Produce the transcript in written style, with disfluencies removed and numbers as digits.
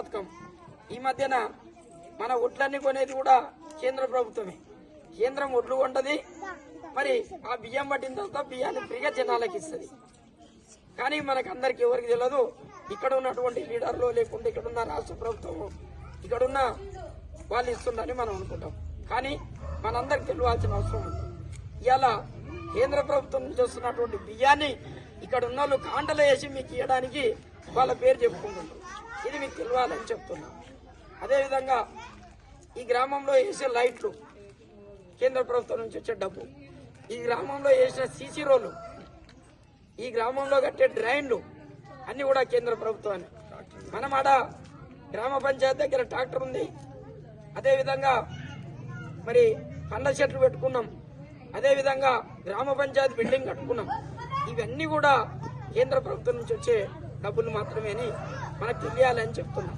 పథకం ఈ మధ్యన మన ఒడ్లన్నీ కొనేది కూడా కేంద్ర ప్రభుత్వమే. కేంద్రం ఒడ్లు కొంటది, మరి ఆ బియ్యం పట్టిన తర్వాత బియ్యాన్ని ఫ్రీగా జనాలకి ఇస్తుంది. కానీ మనకు అందరికి ఎవరికి తెలియదు. ఇక్కడ ఉన్నటువంటి లీడర్లు లేకుంటే ఇక్కడున్న రాష్ట్ర ప్రభుత్వం ఇక్కడున్న వాళ్ళు ఇస్తుందని మనం అనుకుంటాం. కానీ మనందరికి తెలియాల్సిన అవసరం ఉంది. ఇవాళ కేంద్ర ప్రభుత్వం నుంచి వస్తున్నటువంటి బియ్యాన్ని ఇక్కడ ఉన్న వాళ్ళు కాంటలు వేసి మీకు ఇవ్వడానికి వాళ్ళ పేరు చెప్పుకుంటున్నారు. ఇది మీకు తెలియాలని చెప్తున్నా. అదేవిధంగా ఈ గ్రామంలో వేసే లైట్లు కేంద్ర ప్రభుత్వం నుంచి వచ్చే డబ్బు, ఈ గ్రామంలో వేసిన సీసీ రోడ్లు, ఈ గ్రామంలో కట్టే డ్రైన్లు అన్ని కూడా కేంద్ర ప్రభుత్వాన్ని. మనం ఆడ గ్రామ పంచాయతీ దగ్గర ట్రాక్టర్ ఉంది, అదేవిధంగా మరి పండ్ల చెట్లు పెట్టుకున్నాం, అదేవిధంగా గ్రామ పంచాయతీ బిల్డింగ్ కట్టుకున్నాం. ఇవన్నీ కూడా కేంద్ర ప్రభుత్వం నుంచి వచ్చే డబ్బులు మాత్రమే అని మనకు తెలియాలని చెప్తున్నాం.